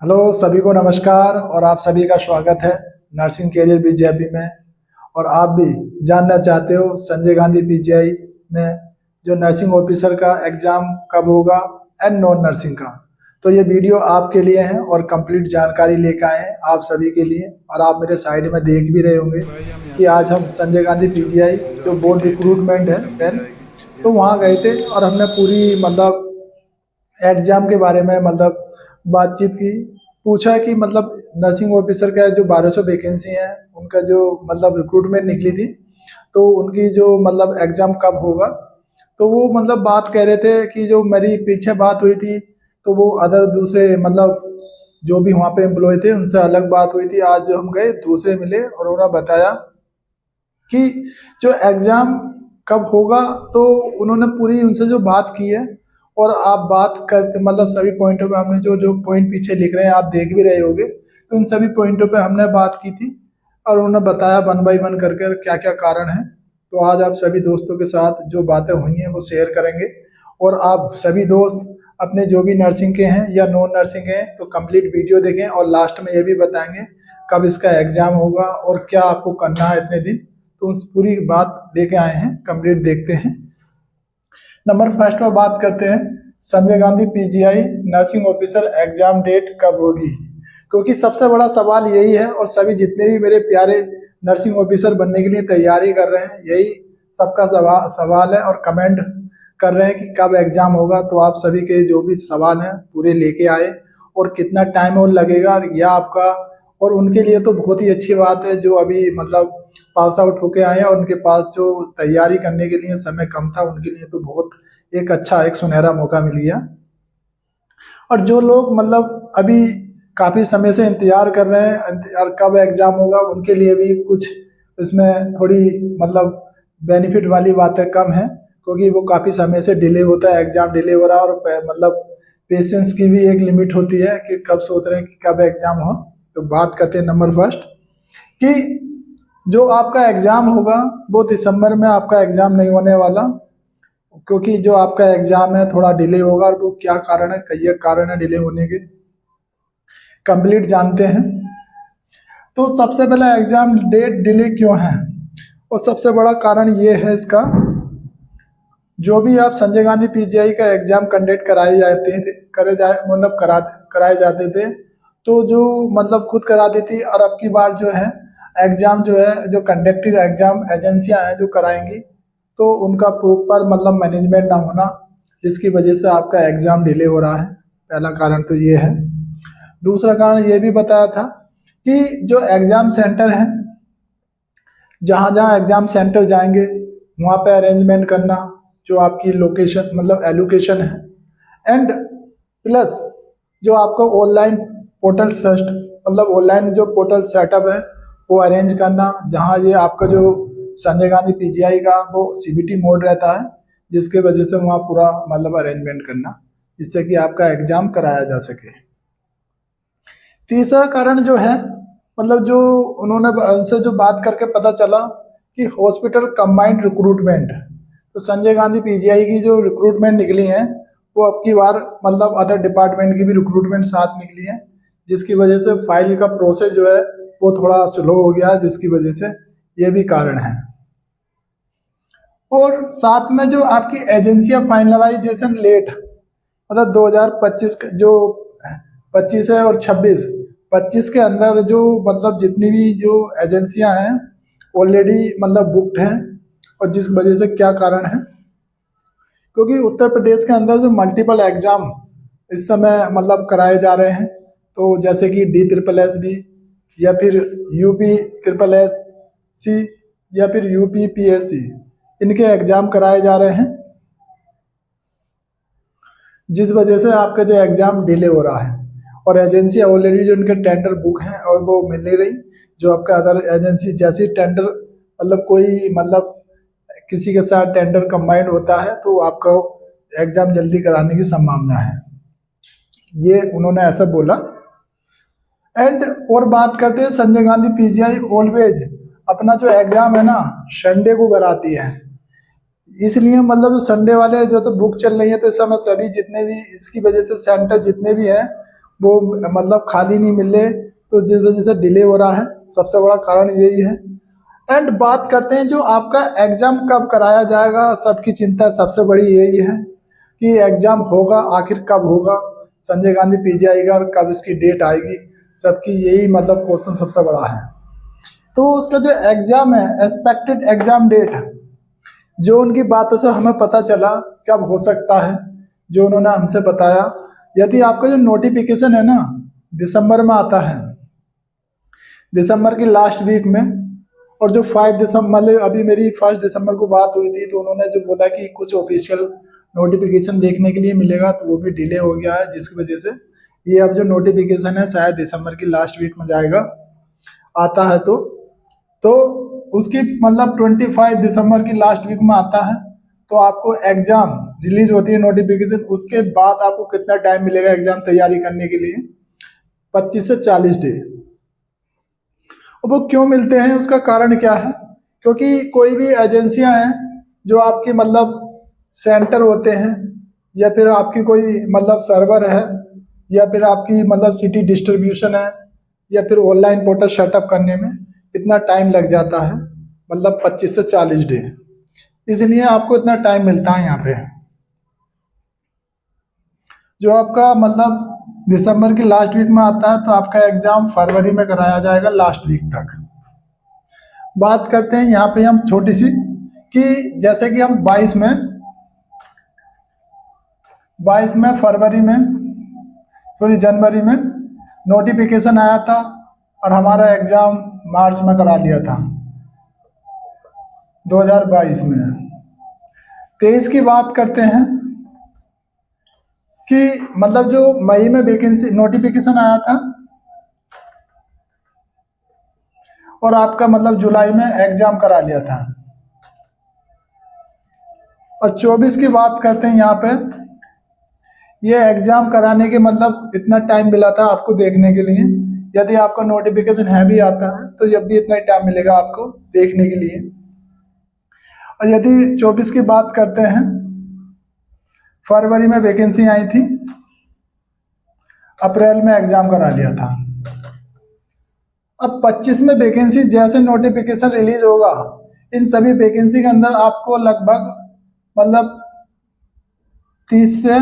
Hello सभी को नमस्कार और आप सभी का स्वागत है नर्सिंग कैरियर बीजेपी में। और आप भी जानना चाहते हो संजय गांधी पीजीआई में जो नर्सिंग ऑफिसर का एग्ज़ाम कब होगा एंड नॉन नर्सिंग का, तो ये वीडियो आपके लिए है और कंप्लीट जानकारी लेकर आए हैं आप सभी के लिए। और आप मेरे साइड में देख भी रहे होंगे कि आज हम संजय गांधी पीजीआई जो बोर्ड रिक्रूटमेंट है सेल, तो वहाँ गए थे और हमने पूरी एग्जाम के बारे में बातचीत की। पूछा कि नर्सिंग ऑफिसर का जो 1200 वैकेंसी है उनका जो रिक्रूटमेंट निकली थी, तो उनकी जो एग्जाम कब होगा। तो वो बात कह रहे थे कि जो मेरी पीछे बात हुई थी तो वो अदर दूसरे जो भी वहाँ पे एम्प्लॉय थे उनसे अलग बात हुई थी। आज जो हम गए दूसरे मिले और उन्होंने बताया कि जो एग्जाम कब होगा, तो उन्होंने पूरी उनसे जो बात की है। और आप बात करते सभी पॉइंटों पे हमने जो जो पॉइंट पीछे लिख रहे हैं आप देख भी रहे होगे, तो उन सभी पॉइंटों पे हमने बात की थी और उन्होंने बताया वन बाई वन करके क्या क्या कारण है। तो आज आप सभी दोस्तों के साथ जो बातें हुई हैं वो शेयर करेंगे। और आप सभी दोस्त अपने जो भी नर्सिंग के हैं या नॉन नर्सिंग के हैं तो कंप्लीट वीडियो देखें और लास्ट में ये भी बताएंगे कब इसका एग्जाम होगा और क्या आपको करना है इतने दिन। तो उस पूरी बात लेके आए हैं, कंप्लीट देखते हैं। नंबर फर्स्ट पर बात करते हैं Sanjay Gandhi PGI nursing officer exam date कब होगी, क्योंकि सबसे बड़ा सवाल यही है और सभी जितने भी मेरे प्यारे नर्सिंग ऑफिसर बनने के लिए तैयारी कर रहे हैं यही सबका सवाल है और कमेंट कर रहे हैं कि कब एग्जाम होगा। तो आप सभी के जो भी सवाल हैं पूरे लेके आए और कितना टाइम और लगेगा यह आपका। और उनके लिए तो बहुत ही अच्छी बात है जो अभी पास आउट होके आए हैं और उनके पास जो तैयारी करने के लिए समय कम था, उनके लिए तो बहुत एक अच्छा एक सुनहरा मौका मिल गया। और जो लोग अभी काफ़ी समय से इंतजार कर रहे हैं इंतजार कब एग्ज़ाम होगा, उनके लिए भी कुछ इसमें थोड़ी बेनिफिट वाली बातें कम है, क्योंकि वो काफ़ी समय से डिले होता है, एग्ज़ाम डिले हो रहा है। और पेशेंस की भी एक लिमिट होती है कि कब सोच रहे हैं कि कब एग्ज़ाम हो। तो बात करते हैं नंबर फर्स्ट कि जो आपका एग्ज़ाम होगा वो दिसंबर में आपका एग्ज़ाम नहीं होने वाला, क्योंकि जो आपका एग्ज़ाम है थोड़ा डिले होगा। और वो क्या कारण है, कई कारण है डिले होने के, कंप्लीट जानते हैं। तो सबसे पहला एग्ज़ाम डेट डिले क्यों है, और सबसे बड़ा कारण ये है इसका, जो भी आप संजय गांधी पीजीआई का एग्ज़ाम कंडक्ट कराए जाते थे कराए जाते थे, तो जो खुद कराती थी। और अब की बार जो है एग्ज़ाम जो है जो कंडक्टेड एग्ज़ाम एजेंसियां हैं जो कराएंगी, तो उनका प्रॉपर मैनेजमेंट ना होना, जिसकी वजह से आपका एग्ज़ाम डिले हो रहा है। पहला कारण तो ये है। दूसरा कारण ये भी बताया था कि जो एग्ज़ाम सेंटर है, जहाँ जहाँ एग्ज़ाम सेंटर जाएंगे वहाँ पे अरेंजमेंट करना, जो आपकी लोकेशन एलोकेशन है। एंड प्लस जो आपको ऑनलाइन पोर्टल ऑनलाइन जो पोर्टल सेटअप है वो अरेंज करना, जहाँ ये आपका जो संजय गांधी पीजीआई का वो सीबीटी मोड रहता है, जिसके वजह से वहाँ पूरा अरेंजमेंट करना, जिससे कि आपका एग्ज़ाम कराया जा सके। तीसरा कारण जो है जो उन्होंने उनसे जो बात करके पता चला कि हॉस्पिटल कंबाइंड रिक्रूटमेंट, तो संजय गांधी पीजीआई की जो रिक्रूटमेंट निकली है वो अब की बार अदर डिपार्टमेंट की भी रिक्रूटमेंट साथ निकली है, जिसकी वजह से फाइल का प्रोसेस जो है वो थोड़ा स्लो हो गया, जिसकी वजह से ये भी कारण है। और साथ में जो आपकी एजेंसियां फाइनलाइजेशन लेट 2025 जो 25 है और 26 के अंदर जो जितनी भी जो एजेंसियां हैं ऑलरेडी बुकड हैं। और जिस वजह से क्या कारण है, क्योंकि उत्तर प्रदेश के अंदर जो मल्टीपल एग्जाम इस समय कराए जा रहे हैं, तो जैसे कि DSSB या फिर UPSSC या फिर UPPSC, इनके एग्ज़ाम कराए जा रहे हैं, जिस वजह से आपका जो एग्ज़ाम डिले हो रहा है। और एजेंसी ऑलरेडी जो उनके टेंडर बुक हैं और वो मिल नहीं रही, जो आपका अदर एजेंसी जैसी टेंडर कोई किसी के साथ टेंडर कंबाइंड होता है तो आपका एग्ज़ाम जल्दी कराने की संभावना है, ये उन्होंने ऐसा बोला। एंड और बात करते हैं संजय गांधी पीजीआई ऑलवेज अपना जो एग्ज़ाम है ना संडे को कराती है, इसलिए संडे वाले जो तो बुक चल रही है, तो इस समय सभी जितने भी इसकी वजह से सेंटर जितने भी हैं वो मतलब खाली नहीं मिल रहे, तो जिस वजह से डिले हो रहा है, सबसे बड़ा कारण यही है। एंड बात करते हैं जो आपका एग्ज़ाम कब कराया जाएगा, सबकी चिंता सबसे बड़ी यही है कि एग्ज़ाम होगा आखिर कब होगा, संजय गांधी पीजीआई का, और कब इसकी डेट आएगी, सबकी यही मतलब क्वेश्चन सबसे बड़ा है। तो उसका जो एग्ज़ाम है, एक्सपेक्टेड एग्ज़ाम डेट, जो उनकी बातों से हमें पता चला कब हो सकता है, जो उन्होंने हमसे बताया, यदि आपका जो नोटिफिकेशन है ना दिसंबर में आता है, दिसंबर की लास्ट वीक में, और जो 5 दिसंबर मतलब अभी मेरी 1 दिसंबर को बात हुई थी, तो उन्होंने जो बोला कि कुछ ऑफिशियल नोटिफिकेशन देखने के लिए मिलेगा, तो वो भी डिले हो गया है, जिसकी वजह से ये अब जो नोटिफिकेशन है शायद दिसंबर की लास्ट वीक में जाएगा, आता है तो उसकी मतलब 25 दिसंबर की लास्ट वीक में आता है, तो आपको एग्ज़ाम रिलीज होती है नोटिफिकेशन, उसके बाद आपको कितना टाइम मिलेगा एग्ज़ाम तैयारी करने के लिए, 25 से 40 डे। वो क्यों मिलते हैं, उसका कारण क्या है, क्योंकि कोई भी एजेंसियां हैं जो आपकी मतलब सेंटर होते हैं, या फिर आपकी कोई मतलब सर्वर है, या फिर आपकी मतलब सिटी डिस्ट्रीब्यूशन है, या फिर ऑनलाइन पोर्टल सेटअप करने में इतना टाइम लग जाता है, मतलब 25 से 40 डे, इसलिए आपको इतना टाइम मिलता है यहाँ पे। जो आपका मतलब दिसंबर की लास्ट वीक में आता है, तो आपका एग्ज़ाम फरवरी में कराया जाएगा लास्ट वीक तक। बात करते हैं यहाँ पे हम छोटी सी, कि जैसे कि हम 22 में जनवरी में नोटिफिकेशन आया था, और हमारा एग्ज़ाम मार्च में करा दिया था 2022 में। 23 की बात करते हैं कि मतलब जो मई में वैकेंसी नोटिफिकेशन आया था, और आपका मतलब जुलाई में एग्ज़ाम करा लिया था। और 24 की बात करते हैं यहाँ पे, ये एग्ज़ाम कराने के मतलब इतना टाइम मिला था आपको देखने के लिए, यदि आपका नोटिफिकेशन है भी आता है तो जब भी इतना टाइम मिलेगा आपको देखने के लिए। और यदि 24 की बात करते हैं, फरवरी में वैकेंसी आई थी, अप्रैल में एग्ज़ाम करा लिया था। अब 25 में वैकेंसी जैसे नोटिफिकेशन रिलीज होगा, इन सभी वैकेंसी के अंदर आपको लगभग मतलब 30 से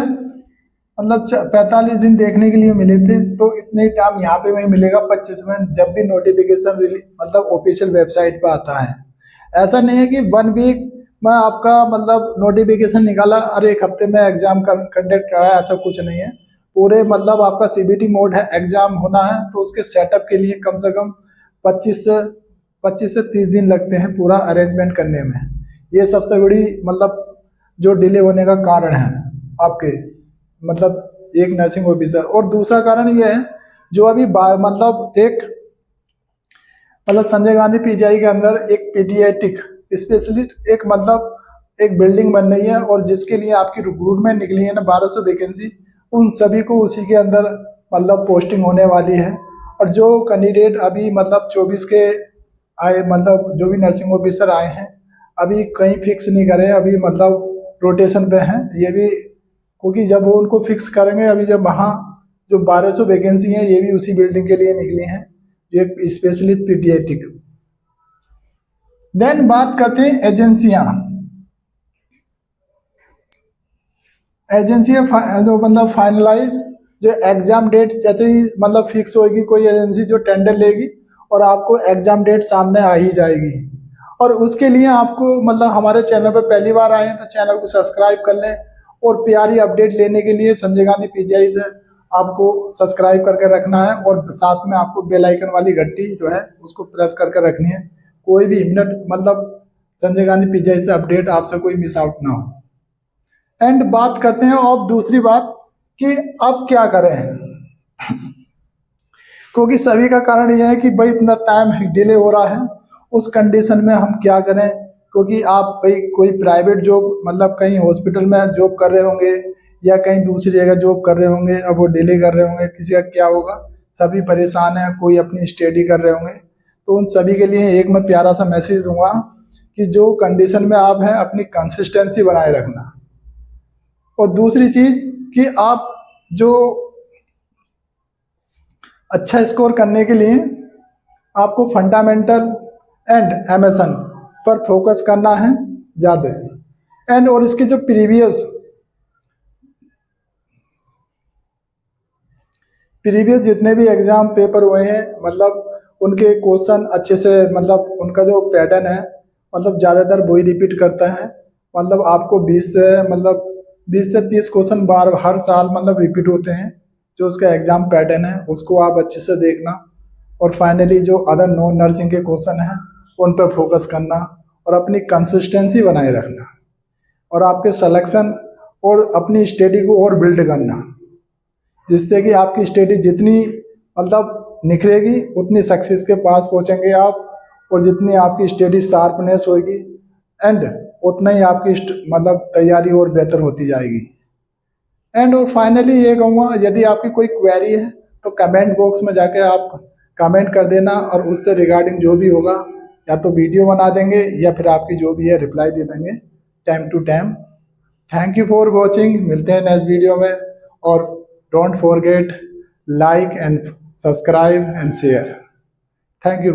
मतलब 45 दिन देखने के लिए मिले थे, तो इतने ही टाइम यहाँ पे वही मिलेगा 25 में, जब भी नोटिफिकेशन मतलब ऑफिशियल वेबसाइट पे आता है। ऐसा नहीं है कि 1 वीक में आपका मतलब नोटिफिकेशन निकाला और 1 हफ्ते में एग्जाम कंडक्ट कराया, ऐसा कुछ नहीं है। पूरे मतलब आपका सीबीटी मोड है, एग्जाम होना है, तो उसके सेटअप के लिए कम से कम 25 से 30 दिन लगते हैं पूरा अरेंजमेंट करने में। ये सबसे बड़ी मतलब जो डिले होने का कारण है आपके मतलब एक नर्सिंग ऑफिसर। और दूसरा कारण ये है, जो अभी मतलब संजय गांधी पीजीआई के अंदर एक पीडियाट्रिक स्पेशलिस्ट एक मतलब एक बिल्डिंग बन रही है, और जिसके लिए आपकी रिक्रूटमेंट निकली है ना 1200 वैकेंसी, उन सभी को उसी के अंदर मतलब पोस्टिंग होने वाली है। और जो कैंडिडेट अभी मतलब 24 के आए, मतलब जो भी नर्सिंग ऑफिसर आए हैं, अभी कहीं फिक्स नहीं करे, अभी मतलब रोटेशन पे हैं ये भी, क्योंकि जब वो उनको फिक्स करेंगे, अभी जब वहाँ जो 1200 वैकेंसी हैं ये भी उसी बिल्डिंग के लिए निकली हैं, जो एक स्पेशलिस्ट पीडियाट्रिक। देन बात करते हैं एजेंसियाँ जो मतलब फाइनलाइज जो एग्जाम डेट जैसे ही मतलब फिक्स होगी, कोई एजेंसी जो टेंडर लेगी और आपको एग्जाम डेट सामने आ ही जाएगी। और उसके लिए आपको मतलब हमारे चैनल पर पहली बार आए हैं तो चैनल को सब्सक्राइब कर लें, और प्यारी अपडेट लेने के लिए संजय गांधी पीजीआई से आपको सब्सक्राइब करके रखना है, और साथ में आपको बेल आइकन वाली घंटी जो है उसको प्रेस करके रखनी है, कोई भी मिनट मतलब संजय गांधी पीजीआई से अपडेट आपसे कोई मिस आउट ना हो। एंड बात करते हैं अब दूसरी बात कि अब क्या करें, क्योंकि सभी का कारण यह है कि भाई इतना टाइम डिले हो रहा है, उस कंडीशन में हम क्या करें। क्योंकि आप भाई कोई प्राइवेट जॉब मतलब कहीं हॉस्पिटल में जॉब कर रहे होंगे या कहीं दूसरी जगह जॉब कर रहे होंगे, अब वो डिले कर रहे होंगे, किसी का क्या होगा, सभी परेशान हैं, कोई अपनी स्टडी कर रहे होंगे। तो उन सभी के लिए एक मैं प्यारा सा मैसेज दूंगा कि जो कंडीशन में आप हैं अपनी कंसिस्टेंसी बनाए रखना। और दूसरी चीज़ कि आप जो अच्छा स्कोर करने के लिए आपको फंडामेंटल एंड एमएसएन पर फोकस करना है ज़्यादा। एंड और इसके जो प्रीवियस जितने भी एग्ज़ाम पेपर हुए हैं, मतलब उनके क्वेश्चन अच्छे से, मतलब उनका जो पैटर्न है, मतलब ज़्यादातर वही रिपीट करता है। मतलब आपको 20 से 30 क्वेश्चन बार हर साल मतलब रिपीट होते हैं। जो उसका एग्ज़ाम पैटर्न है उसको आप अच्छे से देखना, और फाइनली जो अदर नॉन नर्सिंग के क्वेश्चन हैं उन पर फोकस करना और अपनी कंसिस्टेंसी बनाए रखना, और आपके सिलेक्शन और अपनी स्टडी को और बिल्ड करना, जिससे कि आपकी स्टडी जितनी मतलब निखरेगी उतनी सक्सेस के पास पहुंचेंगे आप, और जितनी आपकी स्टडी शार्पनेस होगी एंड उतना ही आपकी मतलब तैयारी और बेहतर होती जाएगी। एंड और फाइनली ये कहूँगा, यदि आपकी कोई क्वेरी है तो कमेंट बॉक्स में जाके आप कमेंट कर देना, और उससे रिगार्डिंग जो भी होगा या तो वीडियो बना देंगे या फिर आपकी जो भी है रिप्लाई दे देंगे time to time. Thank you for watching, मिलते हैं नेक्स्ट वीडियो में, और don't forget like and subscribe and share. Thank you.